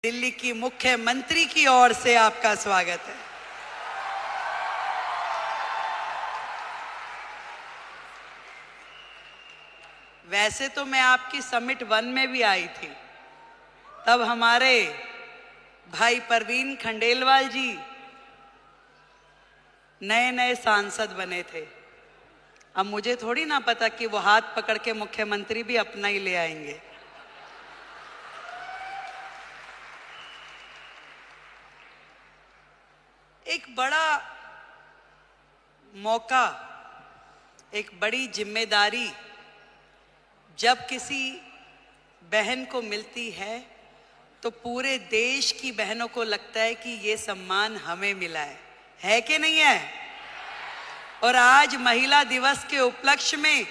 दिल्ली की मुख्यमंत्री की ओर से आपका स्वागत है। वैसे तो मैं आपकी समिट 1 में भी आई थी, तब हमारे भाई परवीन खंडेलवाल जी नए नए सांसद बने थे। अब मुझे थोड़ी ना पता कि वो हाथ पकड़ के मुख्यमंत्री भी अपना ही ले आएंगे। एक बड़ा मौका, एक बड़ी जिम्मेदारी जब किसी बहन को मिलती है तो पूरे देश की बहनों को लगता है कि ये सम्मान हमें मिला है कि नहीं है? और आज महिला दिवस के उपलक्ष्य में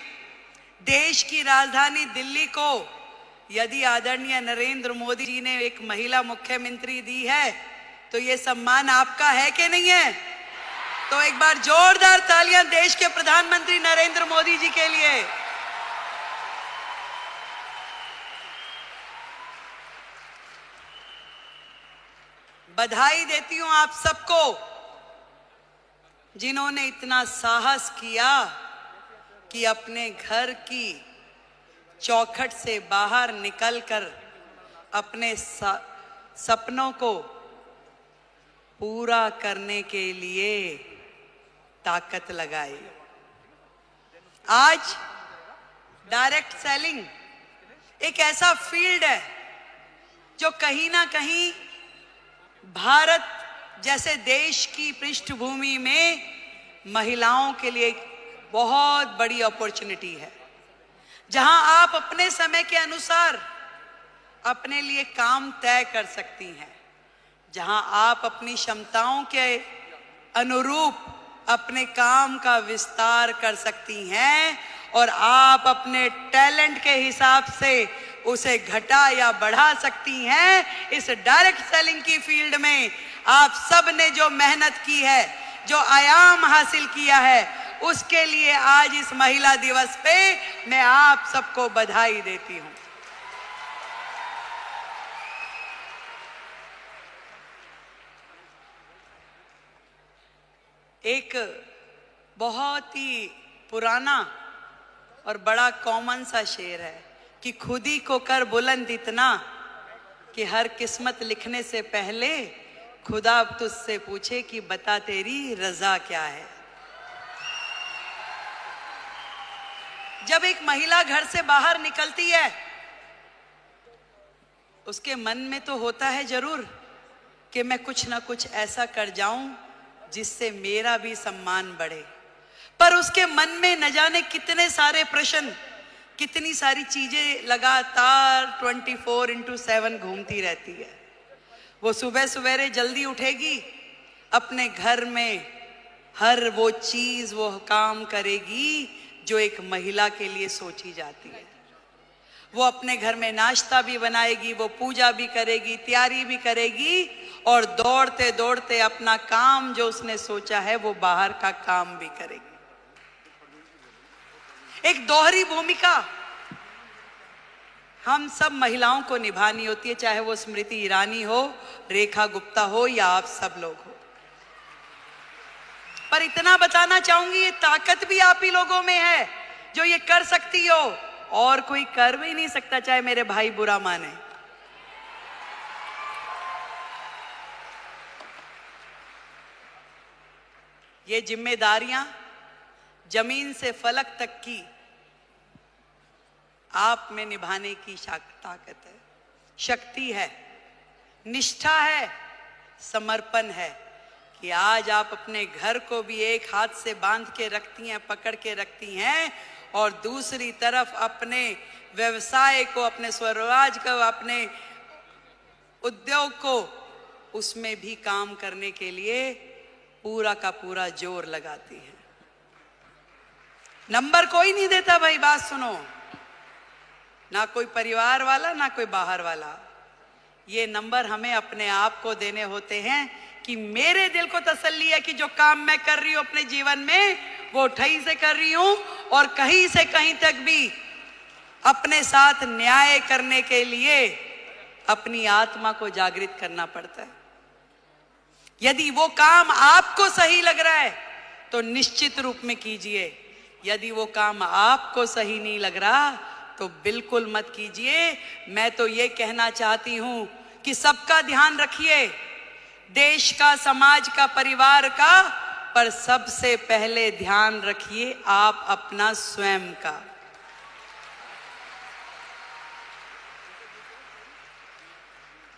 देश की राजधानी दिल्ली को यदि आदरणीय नरेंद्र मोदी जी ने एक महिला मुख्यमंत्री दी है तो ये सम्मान आपका है कि नहीं है? तो एक बार जोरदार तालियां देश के प्रधानमंत्री नरेंद्र मोदी जी के लिए। बधाई देती हूं आप सबको जिन्होंने इतना साहस किया कि अपने घर की चौखट से बाहर निकलकर अपने सपनों को पूरा करने के लिए ताकत लगाई। आज डायरेक्ट सेलिंग एक ऐसा फील्ड है जो कहीं ना कहीं भारत जैसे देश की पृष्ठभूमि में महिलाओं के लिए एक बहुत बड़ी अपॉर्चुनिटी है, जहां आप अपने समय के अनुसार अपने लिए काम तय कर सकती हैं, जहां आप अपनी क्षमताओं के अनुरूप अपने काम का विस्तार कर सकती हैं और आप अपने टैलेंट के हिसाब से उसे घटा या बढ़ा सकती हैं। इस डायरेक्ट सेलिंग की फील्ड में आप सब ने जो मेहनत की है, जो आयाम हासिल किया है, उसके लिए आज इस महिला दिवस पे मैं आप सबको बधाई देती हूं। एक बहुत ही पुराना और बड़ा कॉमन सा शेर है कि खुद ही को कर बुलंद इतना कि हर किस्मत लिखने से पहले खुदा तुझसे पूछे कि बता तेरी रजा क्या है। जब एक महिला घर से बाहर निकलती है उसके मन में तो होता है जरूर कि मैं कुछ ना कुछ ऐसा कर जाऊं जिससे मेरा भी सम्मान बढ़े, पर उसके मन में न जाने कितने सारे प्रश्न, कितनी सारी चीजें लगातार 24/7 घूमती रहती है। वो सुबह सवेरे जल्दी उठेगी, अपने घर में हर वो चीज वो काम करेगी जो एक महिला के लिए सोची जाती है। वो अपने घर में नाश्ता भी बनाएगी, वो पूजा भी करेगी, तैयारी भी करेगी और दौड़ते दौड़ते अपना काम जो उसने सोचा है वो बाहर का काम भी करेगी। एक दोहरी भूमिका हम सब महिलाओं को निभानी होती है, चाहे वो स्मृति ईरानी हो, रेखा गुप्ता हो या आप सब लोग हो। पर इतना बताना चाहूंगी, ये ताकत भी आप ही लोगों में है जो ये कर सकती हो, और कोई कर भी नहीं सकता, चाहे मेरे भाई बुरा माने। ये जिम्मेदारियां जमीन से फलक तक की आप में निभाने की ताकत है, शक्ति है, निष्ठा है, समर्पण है कि आज आप अपने घर को भी एक हाथ से बांध के रखती हैं, पकड़ के रखती हैं, और दूसरी तरफ अपने व्यवसाय को, अपने स्वरोजगार को, अपने उद्योग को, उसमें भी काम करने के लिए पूरा का पूरा जोर लगाती हैं। नंबर कोई नहीं देता भाई, बात सुनो, ना कोई परिवार वाला ना कोई बाहर वाला। ये नंबर हमें अपने आप को देने होते हैं कि मेरे दिल को तसल्ली है कि जो काम मैं कर रही हूं अपने जीवन में वो ठई से कर रही हूं और कहीं से कहीं तक भी अपने साथ न्याय करने के लिए अपनी आत्मा को जागृत करना पड़ता है। यदि वो काम आपको सही लग रहा है तो निश्चित रूप में कीजिए, यदि वो काम आपको सही नहीं लग रहा तो बिल्कुल मत कीजिए। मैं तो ये कहना चाहती हूं कि सबका ध्यान रखिए, देश का, समाज का, परिवार का, पर सबसे पहले ध्यान रखिए आप अपना स्वयं का।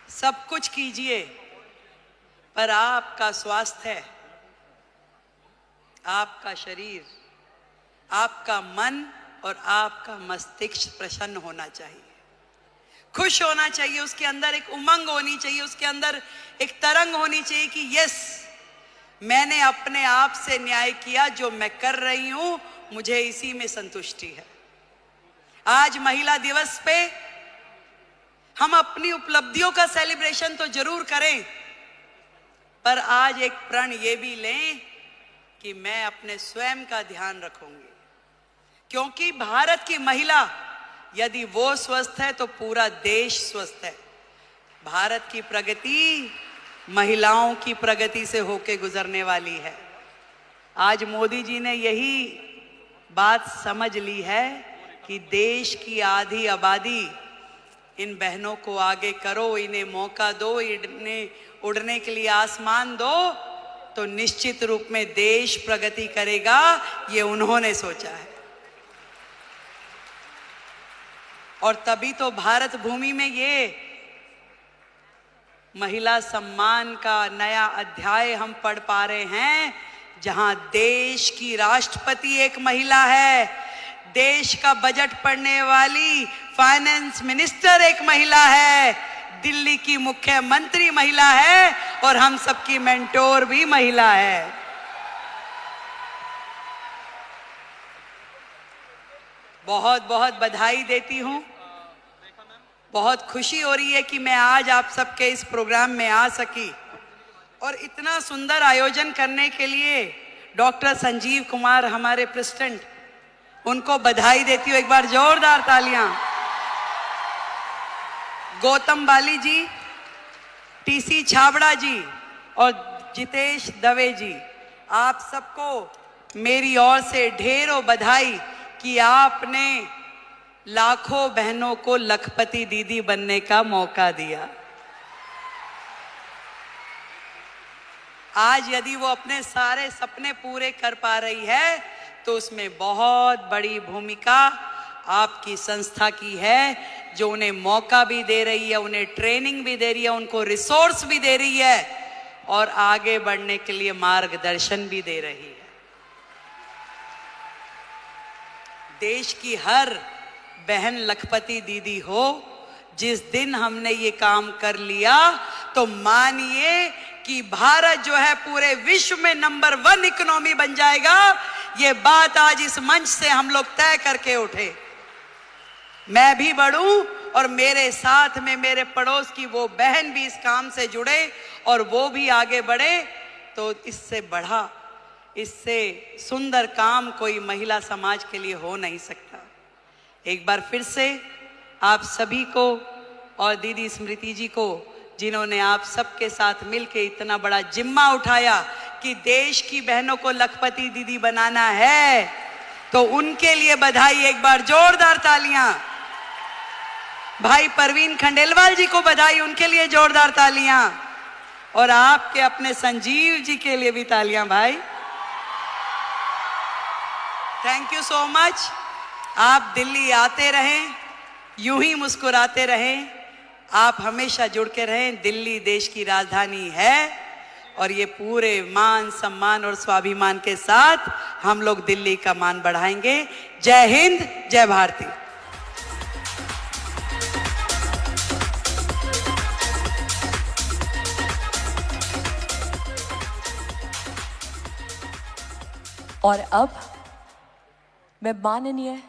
सब कुछ कीजिए पर आपका स्वास्थ्य, आपका शरीर, आपका मन और आपका मस्तिष्क प्रसन्न होना चाहिए, खुश होना चाहिए, उसके अंदर एक उमंग होनी चाहिए, उसके अंदर एक तरंग होनी चाहिए कि यस, मैंने अपने आप से न्याय किया, जो मैं कर रही हूं मुझे इसी में संतुष्टि है। आज महिला दिवस पे हम अपनी उपलब्धियों का सेलिब्रेशन तो जरूर करें, पर आज एक प्रण ये भी लें कि मैं अपने स्वयं का ध्यान रखूंगी, क्योंकि भारत की महिला यदि वो स्वस्थ है तो पूरा देश स्वस्थ है। भारत की प्रगति महिलाओं की प्रगति से होके गुजरने वाली है। आज मोदी जी ने यही बात समझ ली है कि देश की आधी आबादी, इन बहनों को आगे करो, इन्हें मौका दो, इन्हें उड़ने के लिए आसमान दो, तो निश्चित रूप में देश प्रगति करेगा। ये उन्होंने सोचा है और तभी तो भारत भूमि में ये महिला सम्मान का नया अध्याय हम पढ़ पा रहे हैं, जहां देश की राष्ट्रपति एक महिला है, देश का बजट पढ़ने वाली फाइनेंस मिनिस्टर एक महिला है, दिल्ली की मुख्यमंत्री महिला है और हम सबकी मेंटोर भी महिला है। बहुत बहुत बधाई देती हूं, बहुत खुशी हो रही है कि मैं आज आप सबके इस प्रोग्राम में आ सकी और इतना सुंदर आयोजन करने के लिए डॉक्टर संजीव कुमार हमारे प्रेसिडेंट, उनको बधाई देती हूँ। एक बार जोरदार तालियां। गौतम बाली जी, टीसी छाबड़ा जी और जितेश दवे जी, आप सबको मेरी ओर से ढेरों बधाई कि आपने लाखों बहनों को लखपति दीदी बनने का मौका दिया। आज यदि वो अपने सारे सपने पूरे कर पा रही है तो उसमें बहुत बड़ी भूमिका आपकी संस्था की है, जो उन्हें मौका भी दे रही है, उन्हें ट्रेनिंग भी दे रही है, उनको रिसोर्स भी दे रही है और आगे बढ़ने के लिए मार्गदर्शन भी दे रही है। देश की हर बहन लखपति दीदी हो। जिस दिन हमने ये काम कर लिया तो मानिए कि भारत जो है पूरे विश्व में नंबर 1 इकोनॉमी बन जाएगा। ये बात आज इस मंच से हम लोग तय करके उठे। मैं भी बढ़ूं और मेरे साथ में मेरे पड़ोस की वो बहन भी इस काम से जुड़े और वो भी आगे बढ़े, तो इससे बढ़ा, इससे सुंदर काम कोई महिला समाज के लिए हो नहीं सकता। एक बार फिर से आप सभी को और दीदी स्मृति जी को, जिन्होंने आप सबके साथ मिलकर इतना बड़ा जिम्मा उठाया कि देश की बहनों को लखपति दीदी बनाना है, तो उनके लिए बधाई। एक बार जोरदार तालियां। भाई परवीन खंडेलवाल जी को बधाई, उनके लिए जोरदार तालियां। और आपके अपने संजीव जी के लिए भी तालियां भाई। Thank you so much. आप दिल्ली आते रहें, यूं ही मुस्कुराते रहें, आप हमेशा जुड़ के रहें। दिल्ली देश की राजधानी है और ये पूरे मान सम्मान और स्वाभिमान के साथ हम लोग दिल्ली का मान बढ़ाएंगे। जय हिंद, जय भारती। और अब मैं माननीय